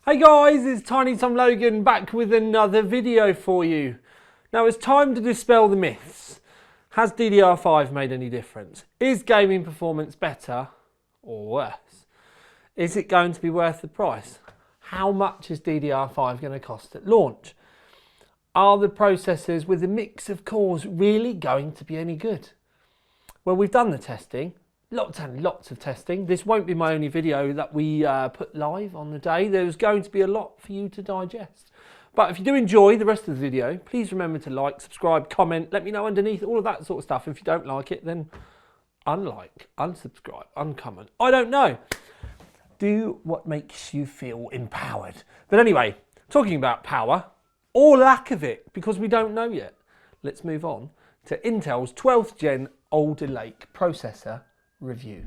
Hey guys, it's Tiny Tom Logan back with another video for you. Now it's time to dispel the myths. Has DDR5 made any difference? Is gaming performance better or worse? Is it going to be worth the price? How much is DDR5 going to cost at launch? Are the processors with a mix of cores really going to be any good? Well, we've done the testing. Lots and lots of testing. This won't be my only video that we put live on the day. There's going to be a lot for you to digest. But if you do enjoy the rest of the video, please remember to like, subscribe, comment, let me know underneath, all of that sort of stuff. If you don't like it, then unlike, unsubscribe, uncomment. I don't know. Do what makes you feel empowered. But anyway, talking about power, or lack of it, because we don't know yet. Let's move on to Intel's 12th gen Alder Lake processor review.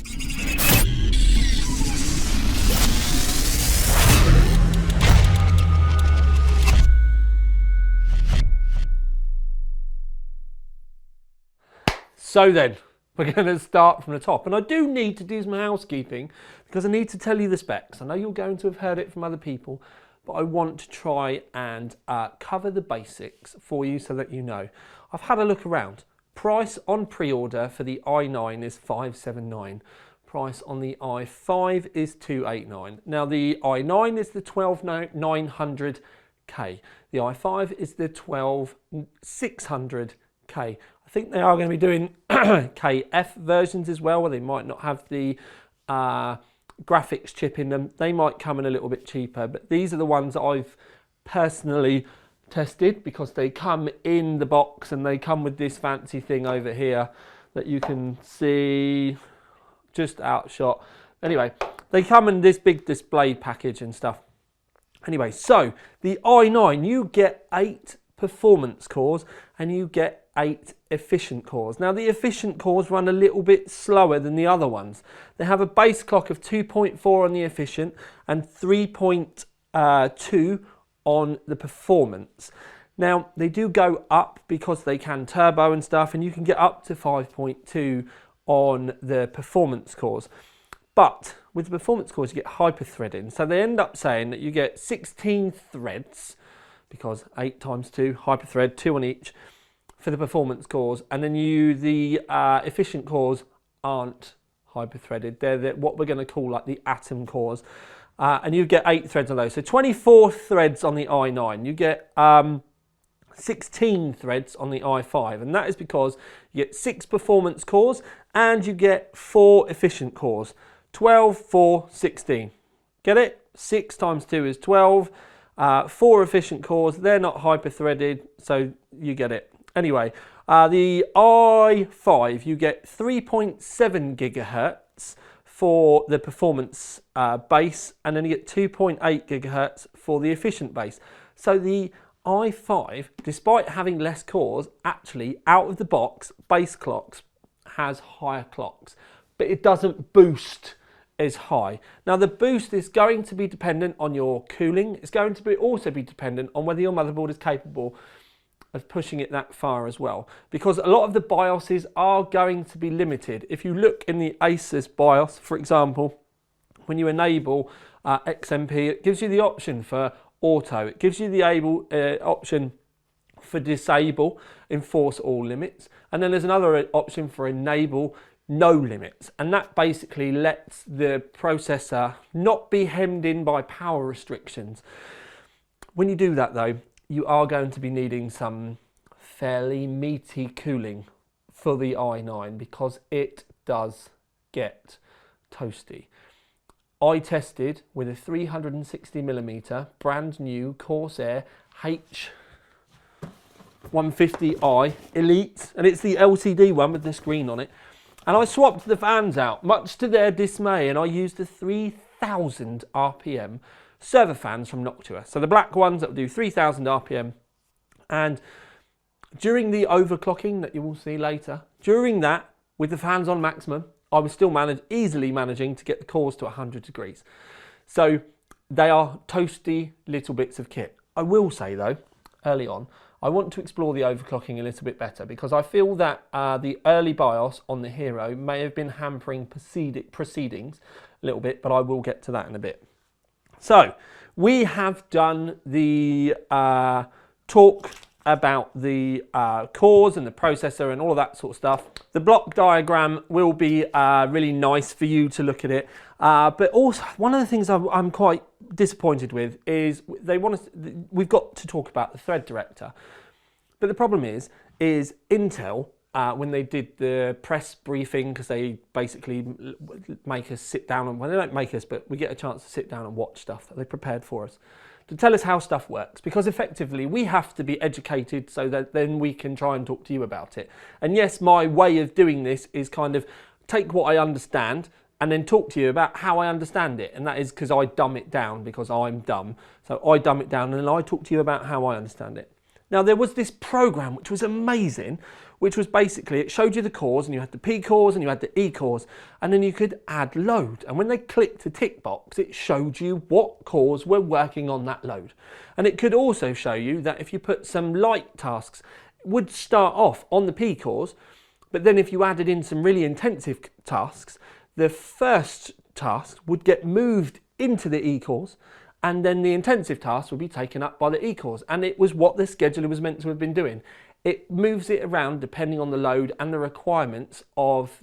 So then, we're going to start from the top. And I do need to do some housekeeping because I need to tell you the specs. I know you're going to have heard it from other people, but I want to try and cover the basics for you so that you know. I've had a look around. Price on pre-order for the i9 is $579. Price on the i5 is $289. Now the i9 is the 12900K. The i5 is the 12600K. I think they are going to be doing KF versions as well, where they might not have the graphics chip in them. They might come in a little bit cheaper, but these are the ones that I've personally tested because they come in the box and they come with this fancy thing over here that you can see just outshot. Anyway, they come in this big display package and stuff. Anyway, so the i9, you get 8 performance cores and you get 8 efficient cores. Now the efficient cores run a little bit slower than the other ones. They have a base clock of 2.4 on the efficient and 3.2 on the performance. Now they do go up because they can turbo and stuff, and you can get up to 5.2 on the performance cores. But with the performance cores you get hyper threading, so they end up saying that you get 16 threads because 8 times 2 hyper thread, 2 on each for the performance cores, and then the efficient cores aren't hyper threaded. They're what we're going to call like the atom cores. And you get 8 threads on those. So 24 threads on the i9. You get 16 threads on the i5. And that is because you get 6 performance cores and you get 4 efficient cores. 12, 4, 16. Get it? 6 times 2 is 12. 4 efficient cores. They're not hyper threaded, so you get it. Anyway, the i5, you get 3.7 gigahertz for the performance base, and then you get 2.8 gigahertz for the efficient base. So the i5, despite having less cores, actually out of the box, base clocks has higher clocks, but it doesn't boost as high. Now the boost is going to be dependent on your cooling. It's going to also be dependent on whether your motherboard is capable of pushing it that far as well, because a lot of the BIOSes are going to be limited. If you look in the Asus BIOS, for example, when you enable XMP, it gives you the option for auto. It gives you the option for disable, enforce all limits, and then there's another option for enable no limits, and that basically lets the processor not be hemmed in by power restrictions. When you do that though, you are going to be needing some fairly meaty cooling for the i9 because it does get toasty. I tested with a 360mm brand new Corsair H150i Elite, and it's the LCD one with the screen on it. And I swapped the fans out, much to their dismay, and I used the 3000 RPM server fans from Noctua. So the black ones that will do 3000 RPM, and during the overclocking that you will see later, during that, with the fans on maximum, I was still easily managing to get the cores to 100 degrees. So they are toasty little bits of kit. I will say though, early on, I want to explore the overclocking a little bit better because I feel that the early BIOS on the Hero may have been hampering proceedings a little bit, but I will get to that in a bit. So we have done the talk about the cores and the processor and all of that sort of stuff. The block diagram will be really nice for you to look at it. But also, one of the things I'm quite disappointed with is we've got to talk about the thread director. But the problem is Intel, when they did the press briefing, because they basically make us sit down, well, they don't make us, but we get a chance to sit down and watch stuff that they prepared for us, to tell us how stuff works, because effectively we have to be educated so that then we can try and talk to you about it. And yes, my way of doing this is kind of take what I understand and then talk to you about how I understand it. And that is because I dumb it down because I'm dumb. So I dumb it down and then I talk to you about how I understand it. Now, there was this program which was amazing, which was basically, it showed you the cores, and you had the P cores and you had the E cores, and then you could add load. And when they clicked the tick box, it showed you what cores were working on that load. And it could also show you that if you put some light tasks, it would start off on the P cores, but then if you added in some really intensive tasks, the first task would get moved into the E cores, and then the intensive tasks would be taken up by the E cores. And it was what the scheduler was meant to have been doing. It moves it around depending on the load and the requirements of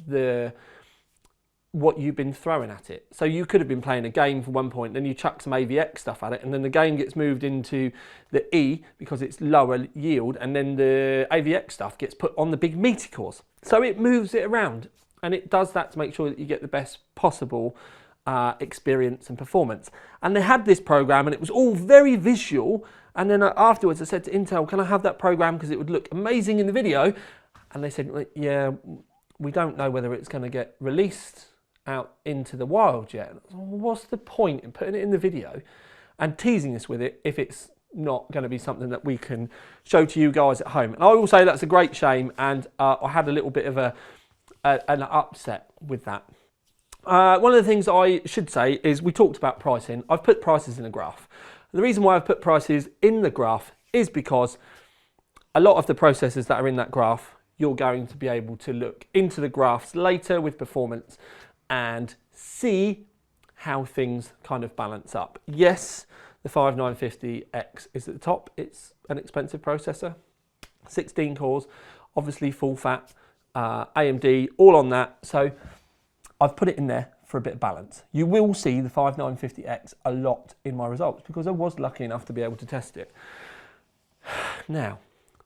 what you've been throwing at it. So you could have been playing a game for one point, then you chuck some AVX stuff at it, and then the game gets moved into the E because it's lower yield, and then the AVX stuff gets put on the big meaty cores. So it moves it around, and it does that to make sure that you get the best possible experience and performance. And they had this program, and it was all very visual. And then afterwards I said to Intel, can I have that program because it would look amazing in the video? And they said, yeah, we don't know whether it's going to get released out into the wild yet. Well, what's the point in putting it in the video and teasing us with it if it's not going to be something that we can show to you guys at home? And I will say that's a great shame, and I had a little bit of an upset with that. One of the things I should say is we talked about pricing. I've put prices in a graph. The reason why I've put prices in the graph is because a lot of the processors that are in that graph, you're going to be able to look into the graphs later with performance and see how things kind of balance up. Yes, the 5950X is at the top. It's an expensive processor, 16 cores, obviously full fat, AMD, all on that. So I've put it in there for a bit of balance. You will see the 5950X a lot in my results because I was lucky enough to be able to test it. Now,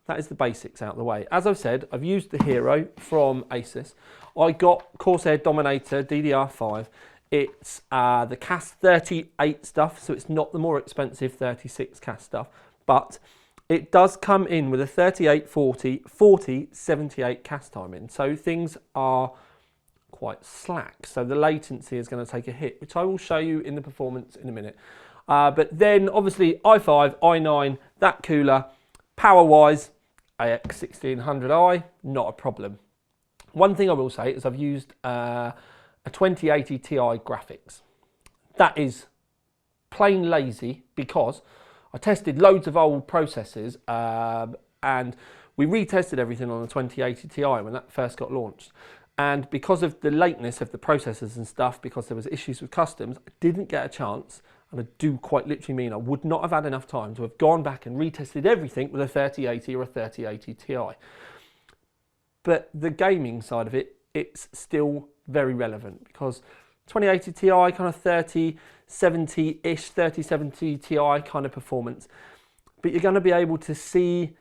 that is the basics out of the way. As I've said, I've used the Hero from Asus. I got Corsair Dominator DDR5. It's the CAS 38 stuff, so it's not the more expensive 36 CAS stuff, but it does come in with a 3840, 40, 78 CAS timing. So things are quite slack, so the latency is going to take a hit, which I will show you in the performance in a minute. But then obviously i5, i9, that cooler, power wise, AX1600i, not a problem. One thing I will say is I've used a 2080 Ti graphics. That is plain lazy because I tested loads of old processors and we retested everything on the 2080 Ti when that first got launched. And because of the lateness of the processors and stuff, because there was issues with customs, I didn't get a chance, and I do quite literally mean I would not have had enough time to have gone back and retested everything with a 3080 or a 3080 Ti. But the gaming side of it, it's still very relevant because 2080 Ti kind of 3070-ish, 3070 Ti kind of performance. But you're going to be able to see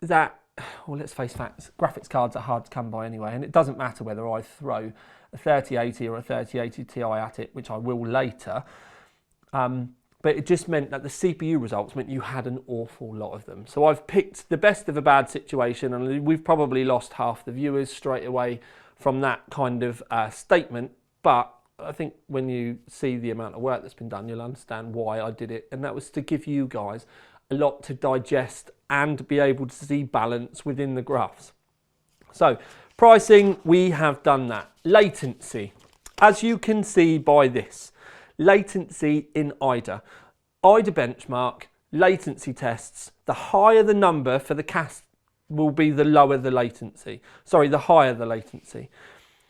that, well, let's face facts, graphics cards are hard to come by anyway, and it doesn't matter whether I throw a 3080 or a 3080 Ti at it, which I will later, but it just meant that the CPU results meant you had an awful lot of them. So I've picked the best of a bad situation, and we've probably lost half the viewers straight away from that kind of statement, but I think when you see the amount of work that's been done, you'll understand why I did it, and that was to give you guys a lot to digest and be able to see balance within the graphs. So pricing, we have done that. Latency, as you can see by this, latency in IDA. IDA benchmark, latency tests, the higher the number for the CAS will be the lower the latency. Sorry, the higher the latency.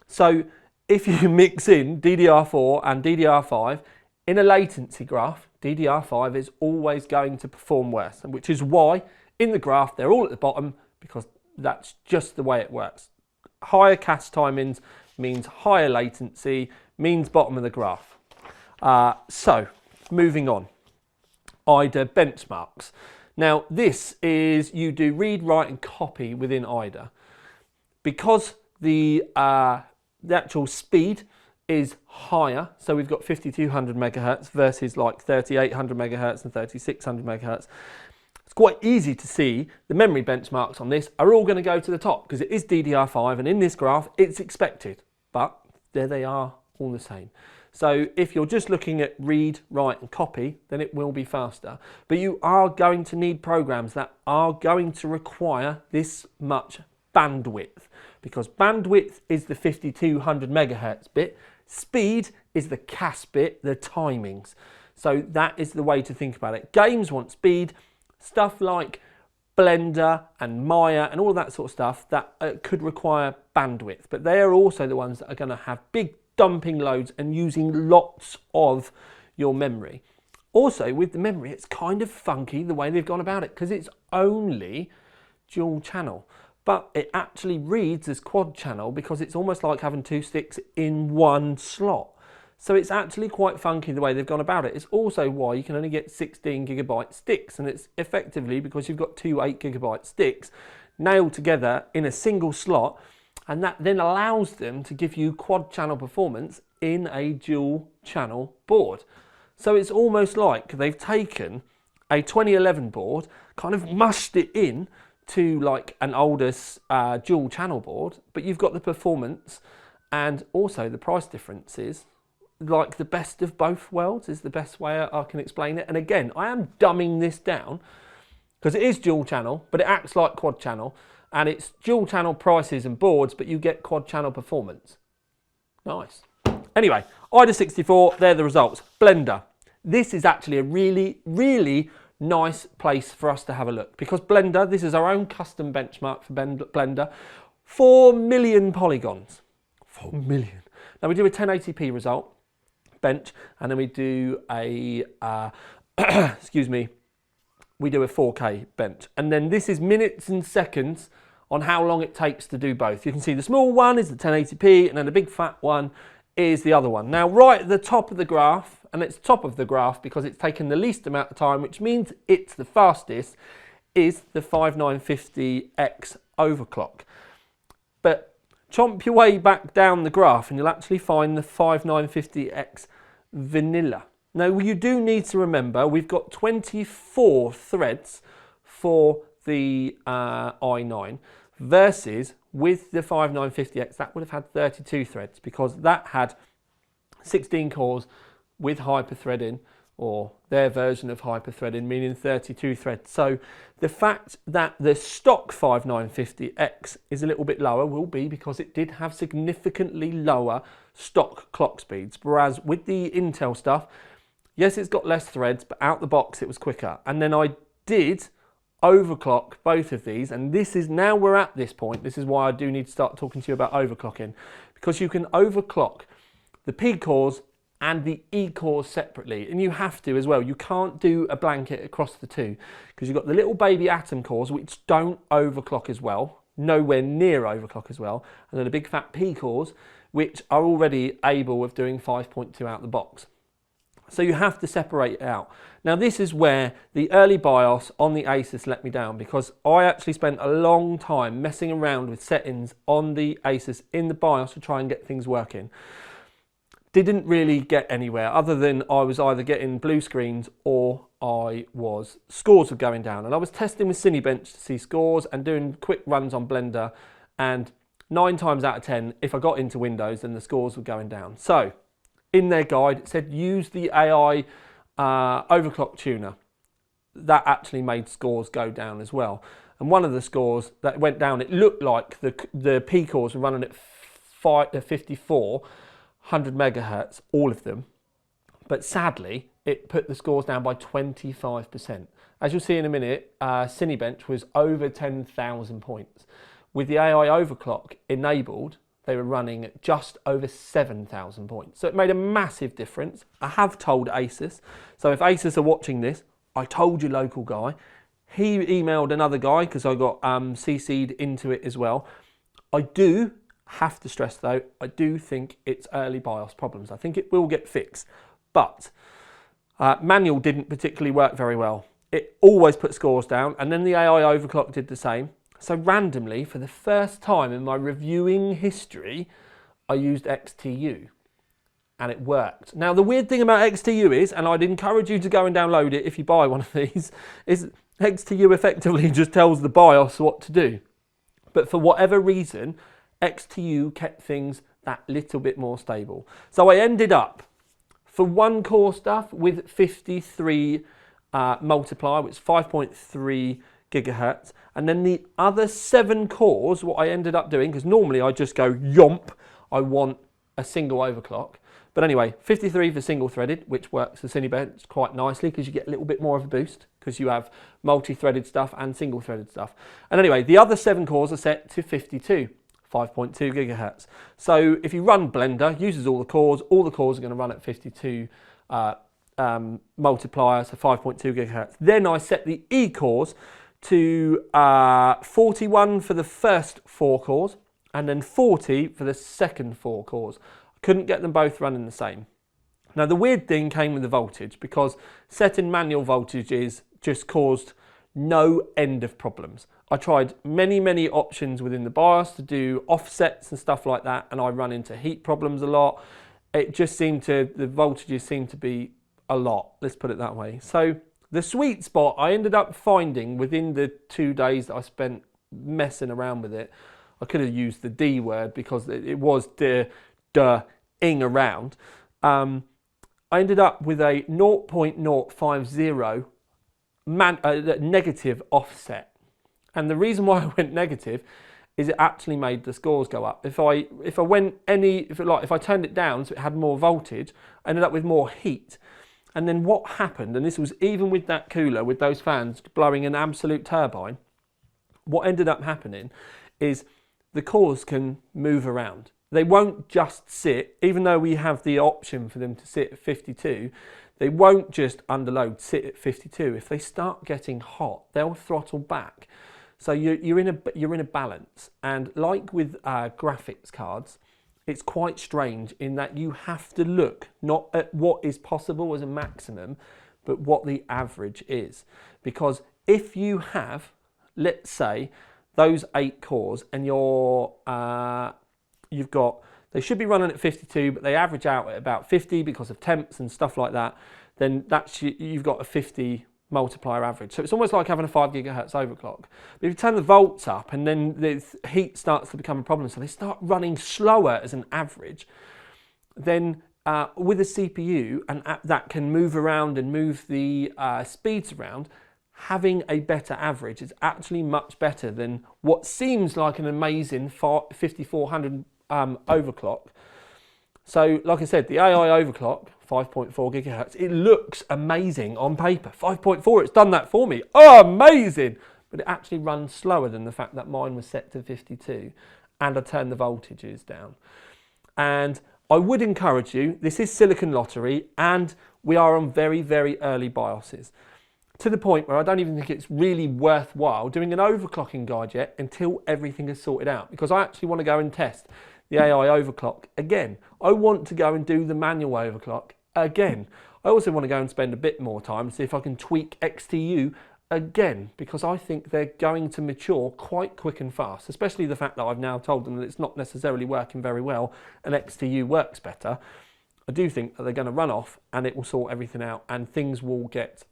So if you mix in DDR4 and DDR5, In a latency graph, DDR5 is always going to perform worse, which is why in the graph they're all at the bottom, because that's just the way it works. Higher cache timings means higher latency, means bottom of the graph. So, moving on. IDA benchmarks. Now, this is, you do read, write and copy within IDA. Because the actual speed is higher, so we've got 5200 megahertz versus like 3800 megahertz and 3600 megahertz. It's quite easy to see the memory benchmarks on this are all going to go to the top because it is DDR5, and in this graph it's expected, but there they are all the same. So if you're just looking at read, write and copy, then it will be faster. But you are going to need programs that are going to require this much bandwidth, because bandwidth is the 5200 megahertz bit, speed is the CAS bit, the timings. So that is the way to think about it. Games want speed. Stuff like Blender and Maya and all that sort of stuff that could require bandwidth, but they are also the ones that are going to have big dumping loads and using lots of your memory. Also with the memory, it's kind of funky the way they've gone about it, because it's only dual channel, but it actually reads as quad channel because it's almost like having two sticks in one slot. So it's actually quite funky the way they've gone about it. It's also why you can only get 16 gigabyte sticks, and it's effectively because you've got two 8 gigabyte sticks nailed together in a single slot, and that then allows them to give you quad channel performance in a dual channel board. So it's almost like they've taken a 2011 board, kind of mushed it in to like an older dual channel board, but you've got the performance and also the price differences. Like the best of both worlds is the best way I can explain it. And again, I am dumbing this down because it is dual channel, but it acts like quad channel, and it's dual channel prices and boards, but you get quad channel performance. Nice. Anyway, IDA 64, they're the results. Blender. This is actually a really, really nice place for us to have a look, because Blender, this is our own custom benchmark for Blender, 4 million polygons. 4 million. Now we do a 1080p result. Bench, and then we do a excuse me, we do a 4K bench, and then this is minutes and seconds on how long it takes to do both. You can see the small one is the 1080p, and then the big fat one is the other one. Now right at the top of the graph, and it's top of the graph because it's taken the least amount of time, which means it's the fastest, is the 5950X overclock. But chomp your way back down the graph and you'll actually find the 5950X vanilla. Now you do need to remember we've got 24 threads for the i9 versus with the 5950X that would have had 32 threads, because that had 16 cores with hyper-threading, or their version of hyper-threading, meaning 32 threads. So the fact that the stock 5950X is a little bit lower will be because it did have significantly lower stock clock speeds, whereas with the Intel stuff, yes, it's got less threads, but out the box it was quicker. And then I did overclock both of these, and this is, now we're at this point, this is why I do need to start talking to you about overclocking, because you can overclock the P cores and the E cores separately, and you have to as well. You can't do a blanket across the two, because you've got the little baby atom cores which don't overclock as well, nowhere near overclock as well, and then the big fat P cores which are already able of doing 5.2 out the box. So you have to separate it out. Now this is where the early BIOS on the Asus let me down, because I actually spent a long time messing around with settings on the Asus in the BIOS to try and get things working. Didn't really get anywhere, other than I was either getting blue screens or scores were going down. And I was testing with Cinebench to see scores and doing quick runs on Blender, and 9 times out of 10, if I got into Windows, then the scores were going down. So in their guide, it said use the AI overclock tuner. That actually made scores go down as well. And one of the scores that went down, it looked like the P cores were running at 5400 megahertz, all of them. But sadly, it put the scores down by 25%. As you'll see in a minute, Cinebench was over 10,000 points. With the AI overclock enabled, they were running at just over 7,000 points. So it made a massive difference. I have told Asus. So if Asus are watching this, I told your local guy. He emailed another guy because I got CC'd into it as well. I do have to stress though, I do think it's early BIOS problems. I think it will get fixed, but manual didn't particularly work very well. It always put scores down, and then the AI overclock did the same. So randomly, for the first time in my reviewing history, I used XTU and it worked. Now the weird thing about XTU is, and I'd encourage you to go and download it if you buy one of these, is XTU effectively just tells the BIOS what to do. But for whatever reason, XTU kept things that little bit more stable. So I ended up, for one core stuff, with 53 multiplier, which is 5.3 gigahertz. And then the other 7 cores, what I ended up doing, because normally I just go yomp, I want a single overclock. But anyway, 53 for single threaded, which works the Cinebench quite nicely because you get a little bit more of a boost because you have multi-threaded stuff and single threaded stuff. And anyway, the other 7 cores are set to 52, 5.2 gigahertz. So if you run Blender, uses all the cores are going to run at 52 multiplier, so 5.2 gigahertz. Then I set the E cores to 41 for the first 4 cores and then 40 for the second 4 cores. Couldn't get them both running the same. Now the weird thing came with the voltage, because setting manual voltages just caused no end of problems. I tried many options within the BIOS to do offsets and stuff like that, and I run into heat problems a lot. It just seemed to, the voltages seemed to be a lot, let's put it that way. So the sweet spot I ended up finding within the 2 days that I spent messing around with it. I could have used the D word because it was ing around. I ended up with a 0.050 negative offset, and the reason why I went negative is it actually made the scores go up. If I turned it down so it had more voltage, I ended up with more heat. And then what happened, and this was even with that cooler, with those fans blowing an absolute turbine, what ended up happening is the cores can move around. They won't just sit, even though we have the option for them to sit at 52, they won't just under load sit at 52. If they start getting hot, they'll throttle back. So you're in a balance. And like with graphics cards, it's quite strange in that you have to look not at what is possible as a maximum, but what the average is. Because if you have, let's say, those 8 cores and they should be running at 52, but they average out at about 50 because of temps and stuff like that, then you've got a 50 multiplier average. So it's almost like having a 5 gigahertz overclock. But if you turn the volts up and then the heat starts to become a problem, so they start running slower as an average, then with a CPU and that can move around and move the speeds around, having a better average is actually much better than what seems like an amazing 5400 overclock. So like I said, the AI overclock, 5.4 gigahertz, it looks amazing on paper. 5.4, it's done that for me. Oh, amazing! But it actually runs slower than the fact that mine was set to 52 and I turned the voltages down. And I would encourage you, this is Silicon Lottery and we are on very early BIOSes, to the point where I don't even think it's really worthwhile doing an overclocking guide yet until everything is sorted out, because I actually want to go and test the AI overclock again. I want to go and do the manual overclock again. I also want to go and spend a bit more time and see if I can tweak XTU again, because I think they're going to mature quite quick and fast, especially the fact that I've now told them that it's not necessarily working very well and XTU works better. I do think that they're going to run off and it will sort everything out and things will get,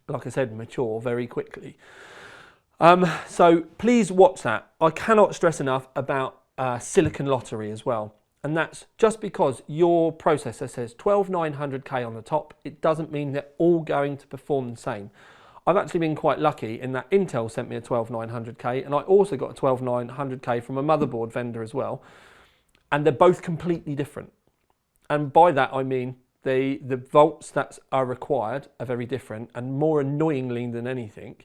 like I said, mature very quickly. So please watch that. I cannot stress enough about Silicon Lottery as well. And that's just because your processor says 12900K on the top, it doesn't mean they're all going to perform the same. I've actually been quite lucky in that Intel sent me a 12900K and I also got a 12900K from a motherboard vendor as well. And they're both completely different. And by that I mean the volts that are required are very different, and more annoyingly than anything,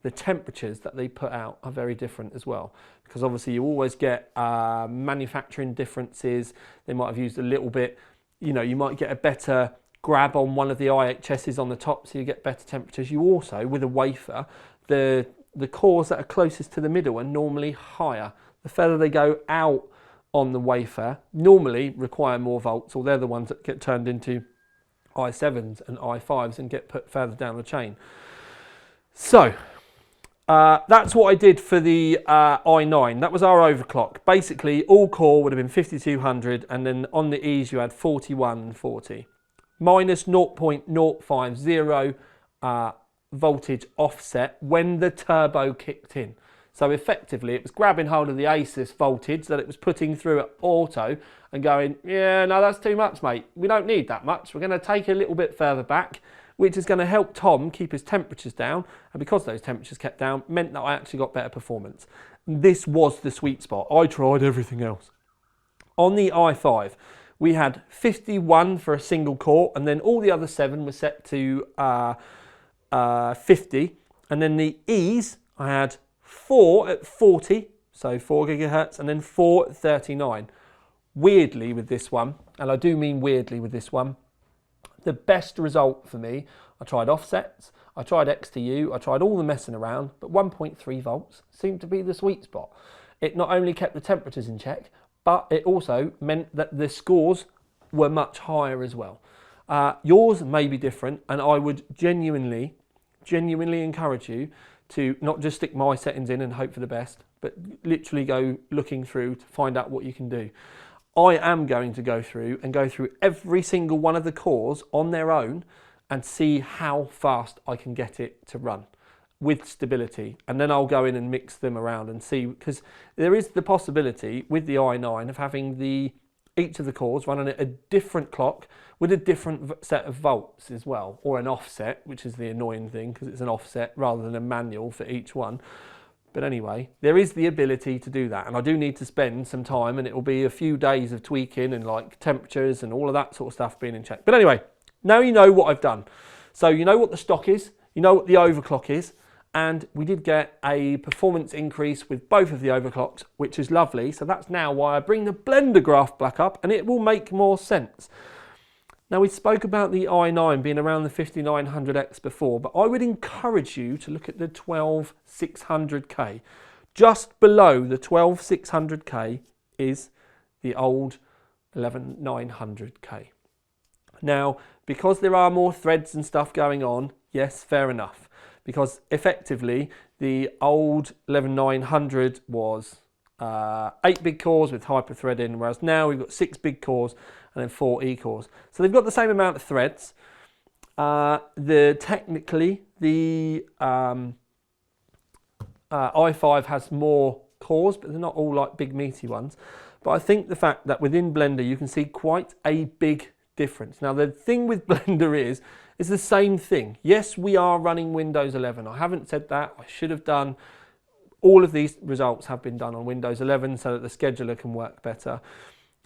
the temperatures that they put out are very different as well, because obviously you always get manufacturing differences. They might have used a little bit, you know, you might get a better grab on one of the IHSs on the top, so you get better temperatures. You also, with a wafer, the cores that are closest to the middle are normally higher. The further they go out on the wafer normally require more volts, or they're the ones that get turned into i7s and i5s and get put further down the chain. So that's what I did for the i9. That was our overclock. Basically, all core would have been 5200, and then on the E's you had 4140. Minus 0.050 voltage offset when the turbo kicked in. So effectively, it was grabbing hold of the ASUS voltage that it was putting through at auto and going, yeah, no, that's too much, mate. We don't need that much. We're going to take a little bit further back, which is going to help Tom keep his temperatures down. And because those temperatures kept down, meant that I actually got better performance. This was the sweet spot. I tried everything else. On the i5, we had 51 for a single core, and then all the other 7 were set to 50. And then the E's, I had 4 at 40, so 4 gigahertz, and then 4 at 39. Weirdly with this one, and I do mean weirdly with this one, the best result for me, I tried offsets, I tried XTU, I tried all the messing around, but 1.3 volts seemed to be the sweet spot. It not only kept the temperatures in check, but it also meant that the scores were much higher as well. Yours may be different, and I would genuinely encourage you to not just stick my settings in and hope for the best, but literally go looking through to find out what you can do. I am going to go through every single one of the cores on their own and see how fast I can get it to run with stability. And then I'll go in and mix them around and see, because there is the possibility with the i9 of having each of the cores running at a different clock with a different set of volts as well, or an offset, which is the annoying thing because it's an offset rather than a manual for each one. But anyway, there is the ability to do that, and I do need to spend some time, and it will be a few days of tweaking and like temperatures and all of that sort of stuff being in check. But anyway, now you know what I've done. So you know what the stock is, you know what the overclock is, and we did get a performance increase with both of the overclocks, which is lovely. So that's now why I bring the blender graph back up, and it will make more sense. Now, we spoke about the i9 being around the 5900X before, but I would encourage you to look at the 12600K. Just below the 12600K is the old 11900K. Now, because there are more threads and stuff going on, yes, fair enough. Because effectively, the old 11900 was 8 big cores with hyper-threading, whereas now we've got 6 big cores and then 4 E-cores. So they've got the same amount of threads. Technically, the i5 has more cores, but they're not all like big meaty ones. But I think the fact that within Blender you can see quite a big difference. Now the thing with Blender is the same thing. Yes, we are running Windows 11. I haven't said that. I should have done. All of these results have been done on Windows 11 so that the scheduler can work better.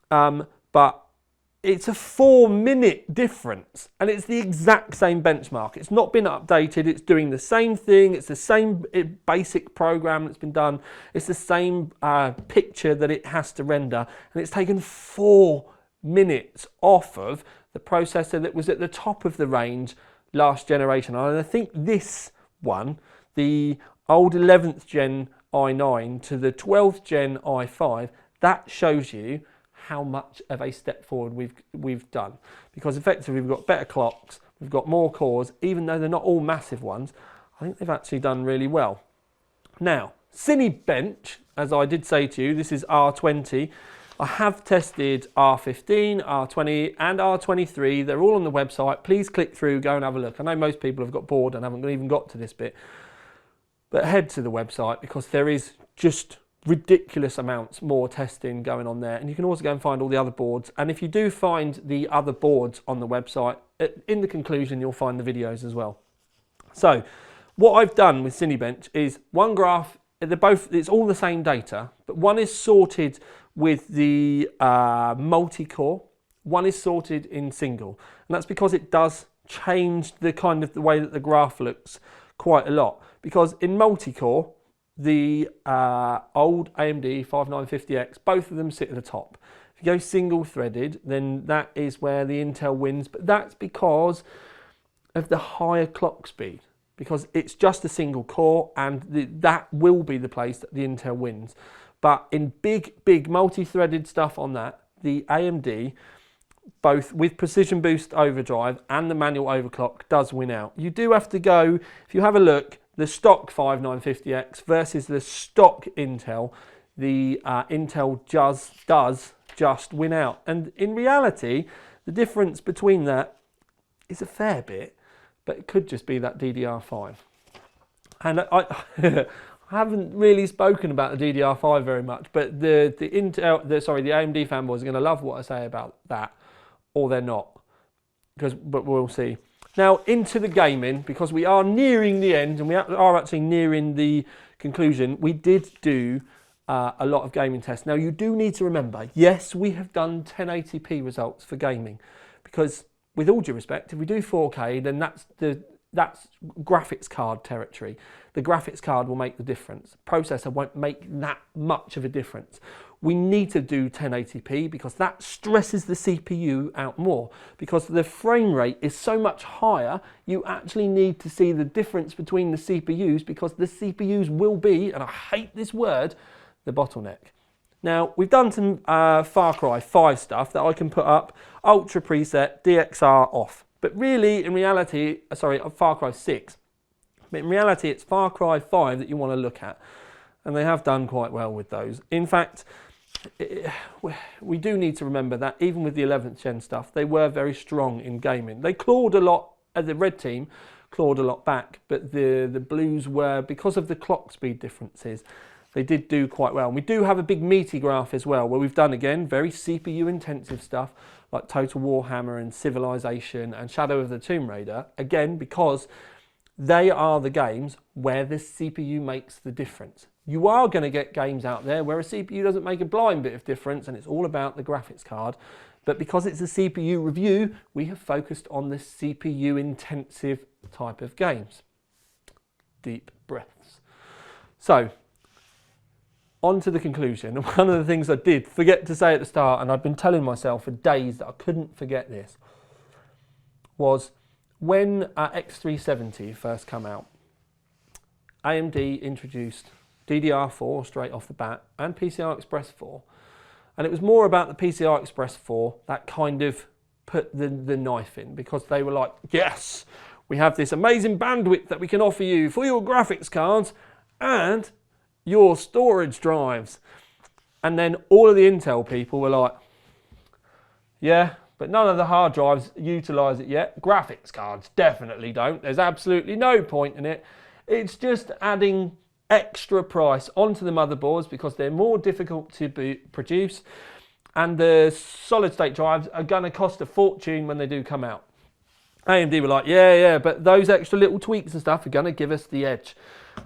But it's a 4-minute difference, and it's the exact same benchmark. It's not been updated. It's doing the same thing. It's the same basic program that's been done. It's the same picture that it has to render, and it's taken 4 minutes off of the processor that was at the top of the range last generation. And I think this one, the old 11th gen i9 to the 12th gen i5, that shows you how much of a step forward we've done, because effectively we've got better clocks, we've got more cores, even though they're not all massive ones. I think they've actually done really well. Now, Cinebench, as I did say to you, this is R20. I have tested R15, R20 and R23. They're all on the website. Please click through, go and have a look. I know most people have got bored and haven't even got to this bit, but head to the website because there is just ridiculous amounts more testing going on there, and you can also go and find all the other boards. And if you do find the other boards on the website, in the conclusion you'll find the videos as well. So what I've done with Cinebench is one graph, it's all the same data, but one is sorted with the multi-core, one is sorted in single, and that's because it does change the way that the graph looks quite a lot, because in multi-core, the old AMD 5950X, both of them sit at the top. If you go single threaded, then that is where the Intel wins, but that's because of the higher clock speed, because it's just a single core, and that will be the place that the Intel wins. But in big multi-threaded stuff on that, the AMD, both with precision boost overdrive and the manual overclock, does win out. You do have to go, if you have a look, the stock 5950X versus the stock Intel, the Intel does just win out. And in reality, the difference between that is a fair bit, but it could just be that DDR5. And I haven't really spoken about the DDR5 very much, but the AMD fanboys are going to love what I say about that, or they're not, but we'll see. Now into the gaming, because we are nearing the end and we are actually nearing the conclusion. We did do a lot of gaming tests. Now you do need to remember, yes, we have done 1080p results for gaming, because with all due respect, if we do 4K, then that's graphics card territory. The graphics card will make the difference. Processor won't make that much of a difference. We need to do 1080p because that stresses the CPU out more, because the frame rate is so much higher. You actually need to see the difference between the CPUs, because the CPUs will be, and I hate this word, the bottleneck. Now, we've done some Far Cry 5 stuff that I can put up, Ultra preset, DXR off. But really, in reality, Far Cry 6. But in reality, it's Far Cry 5 that you want to look at. And they have done quite well with those. In fact, we do need to remember that even with the 11th gen stuff, they were very strong in gaming. They clawed a lot, the red team clawed a lot back, but the blues were, because of the clock speed differences, they did do quite well. And we do have a big meaty graph as well, where we've done, again, very CPU intensive stuff, like Total Warhammer and Civilization and Shadow of the Tomb Raider, again, because they are the games where the CPU makes the difference. You are going to get games out there where a CPU doesn't make a blind bit of difference and it's all about the graphics card. But because it's a CPU review, we have focused on the CPU intensive type of games. Deep breaths. So, on to the conclusion. One of the things I did forget to say at the start, and I've been telling myself for days that I couldn't forget this, was when X370 first came out, AMD introduced DDR4 straight off the bat and PCI Express 4. And it was more about the PCI Express 4 that kind of put the knife in, because they were like, yes, we have this amazing bandwidth that we can offer you for your graphics cards and your storage drives. And then all of the Intel people were like, yeah, but none of the hard drives utilise it yet. Graphics cards definitely don't. There's absolutely no point in it. It's just adding extra price onto the motherboards because they're more difficult to produce, and the solid state drives are going to cost a fortune when they do come out. AMD were like, yeah, but those extra little tweaks and stuff are going to give us the edge.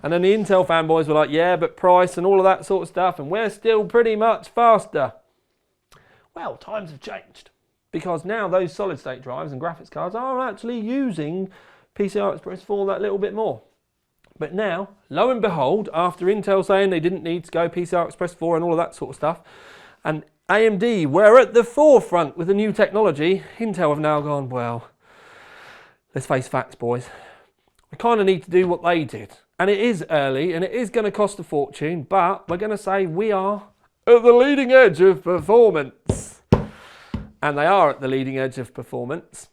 And then the Intel fanboys were like, yeah, but price and all of that sort of stuff, and we're still pretty much faster. Well, times have changed, because now those solid state drives and graphics cards are actually using PCI Express 4 that little bit more. But now, lo and behold, after Intel saying they didn't need to go PCI Express 4 and all of that sort of stuff, and AMD were at the forefront with the new technology, Intel have now gone, well, let's face facts, boys. We kind of need to do what they did. And it is early, and it is going to cost a fortune, but we're going to say we are at the leading edge of performance. And they are at the leading edge of performance.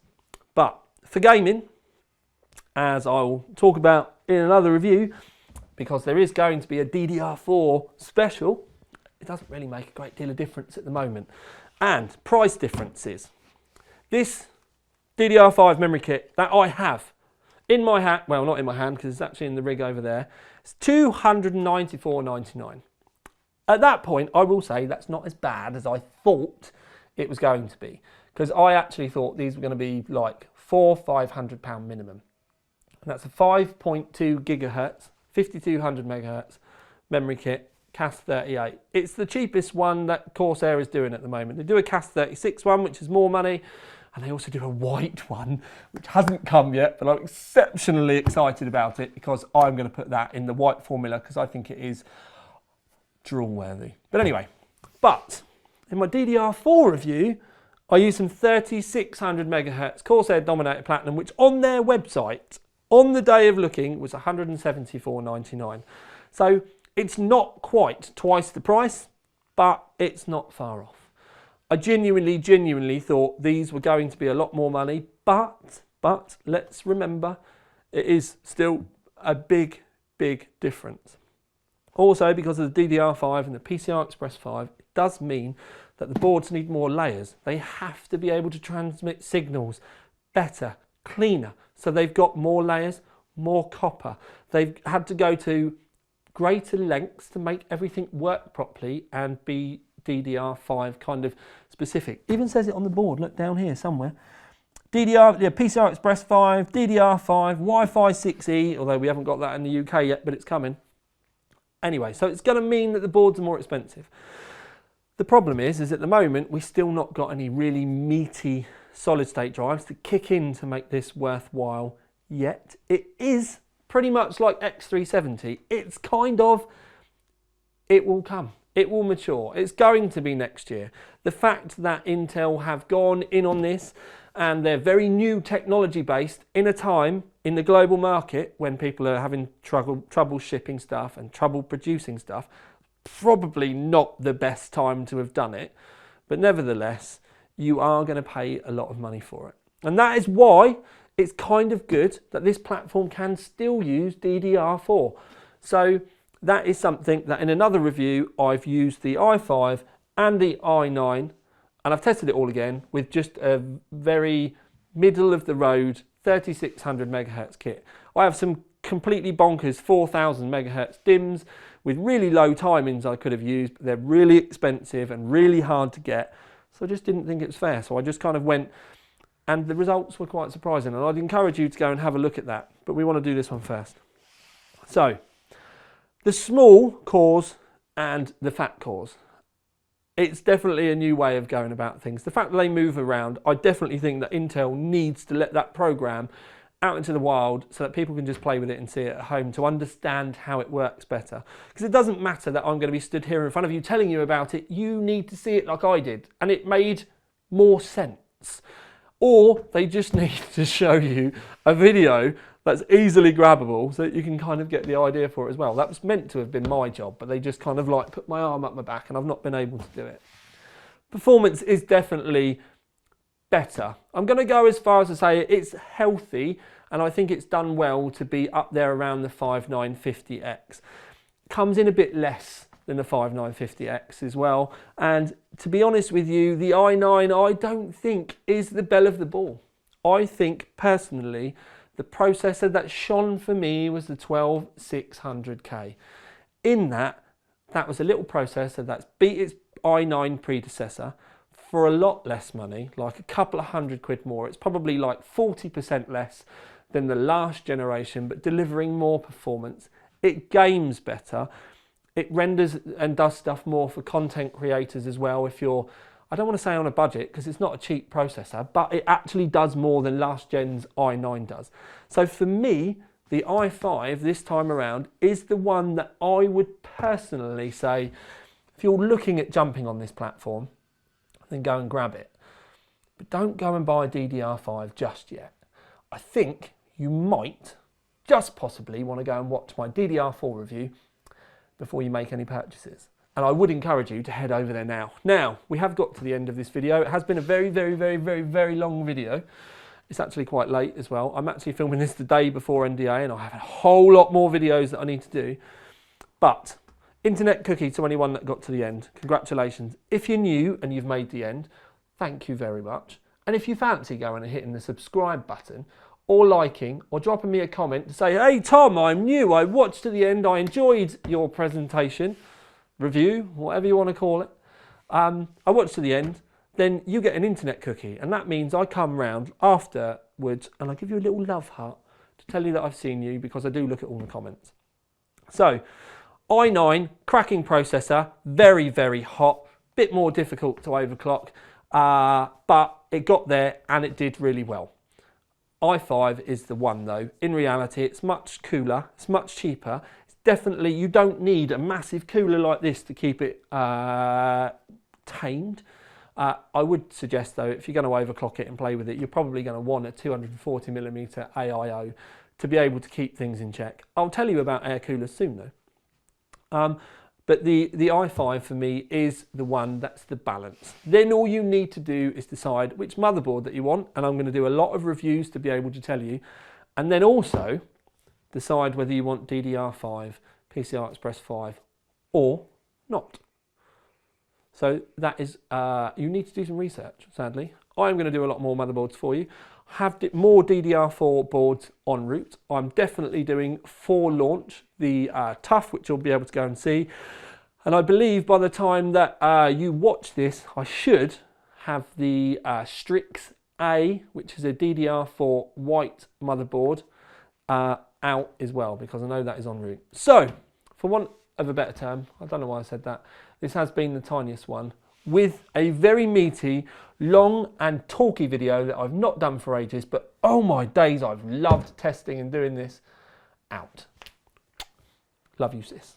But for gaming, as I will talk about in another review, because there is going to be a DDR4 special, it doesn't really make a great deal of difference at the moment. And price differences. This DDR5 memory kit that I have in my hand, well, not in my hand because it's actually in the rig over there, it's $294.99. At that point, I will say that's not as bad as I thought it was going to be, because I actually thought these were going to be like £500 minimum. And that's a 5.2 gigahertz, 5200 megahertz memory kit, CAS38. It's the cheapest one that Corsair is doing at the moment. They do a CAS36 one, which is more money, And they also do a white one, which hasn't come yet, but I'm exceptionally excited about it because I'm going to put that in the white formula because I think it is drool-worthy. But anyway, in my DDR4 review, I used some 3600 megahertz Corsair Dominator Platinum, which on their website, on the day of looking, was $174.99. So it's not quite twice the price, but it's not far off. I genuinely thought these were going to be a lot more money, but let's remember, it is still a big difference. Also, because of the DDR5 and the PCI Express 5, it does mean that the boards need more layers. They have to be able to transmit signals better, cleaner. So they've got more layers, more copper. They've had to go to greater lengths to make everything work properly and be DDR5 kind of specific. Even says it on the board, look down here somewhere. PCI Express 5, DDR5, Wi-Fi 6E, although we haven't got that in the UK yet, but it's coming. Anyway, so it's going to mean that the boards are more expensive. The problem is at the moment, we've still not got any really meaty solid state drives to kick in to make this worthwhile yet. It is pretty much like X370. It's kind of, it will come. It will mature. It's going to be next year. The fact that Intel have gone in on this and they're very new technology based in a time in the global market when people are having trouble shipping stuff and trouble producing stuff, probably not the best time to have done it. But nevertheless, you are going to pay a lot of money for it. And that is why it's kind of good that this platform can still use DDR4. So that is something that in another review, I've used the i5 and the i9, and I've tested it all again with just a very middle of the road 3600 megahertz kit. I have some completely bonkers 4000 megahertz DIMMs with really low timings I could have used, but they're really expensive and really hard to get. So I just didn't think it was fair. So I just kind of went, and the results were quite surprising. And I'd encourage you to go and have a look at that, but we want to do this one first. So, the small cores and the fat cores. It's definitely a new way of going about things. The fact that they move around, I definitely think that Intel needs to let that program out into the wild so that people can just play with it and see it at home to understand how it works better. Because it doesn't matter that I'm going to be stood here in front of you telling you about it. You need to see it like I did. And it made more sense. Or they just need to show you a video that's easily grabbable so that you can kind of get the idea for it as well. That was meant to have been my job, but they just kind of like put my arm up my back and I've not been able to do it. Performance is definitely better. I'm going to go as far as to say it's healthy, and I think it's done well to be up there around the 5950X. Comes in a bit less than the 5950X as well, and to be honest with you, the i9 I don't think is the belle of the ball. I think personally the processor that shone for me was the 12600K. In that was a little processor that's beat its i9 predecessor for a lot less money, like a couple of £100 more. It's probably like 40% less than the last generation, but delivering more performance. It games better. It renders and does stuff more for content creators as well. If you're, I don't want to say on a budget because it's not a cheap processor, but it actually does more than last gen's i9 does. So for me, the i5 this time around is the one that I would personally say, if you're looking at jumping on this platform, then go and grab it. But don't go and buy a DDR5 just yet. I think you might, just possibly, want to go and watch my DDR4 review before you make any purchases. And I would encourage you to head over there now. Now, we have got to the end of this video. It has been a very long video. It's actually quite late as well. I'm actually filming this the day before NDA and I have a whole lot more videos that I need to do. But, internet cookie to anyone that got to the end. Congratulations. If you're new and you've made the end, thank you very much. And if you fancy going and hitting the subscribe button, or liking, or dropping me a comment to say, hey Tom, I'm new, I watched to the end, I enjoyed your presentation, review, whatever you want to call it. I watched to the end, then you get an internet cookie, and that means I come round afterwards and I give you a little love heart to tell you that I've seen you, because I do look at all the comments. So, i9, cracking processor, very hot, bit more difficult to overclock. but it got there and it did really well. i5 is the one though. In reality, it's much cooler, it's much cheaper. It's definitely, you don't need a massive cooler like this to keep it tamed. I would suggest though, if you're going to overclock it and play with it, you're probably going to want a 240mm AIO to be able to keep things in check. I'll tell you about air coolers soon though. But the i5 for me is the one that's the balance. Then all you need to do is decide which motherboard that you want, and I'm going to do a lot of reviews to be able to tell you, and then also decide whether you want DDR5, PCI Express 5 or not. So that is, you need to do some research, sadly. I'm going to do a lot more motherboards for you. Have more DDR4 boards en route. I'm definitely doing for launch the TUF, which you'll be able to go and see. And I believe by the time that you watch this, I should have the Strix A, which is a DDR4 white motherboard, out as well, because I know that is en route. So, for want of a better term, I don't know why I said that, this has been the tiniest one, with a very meaty, long and talky video that I've not done for ages, but oh my days, I've loved testing and doing this. Out. Love you, sis.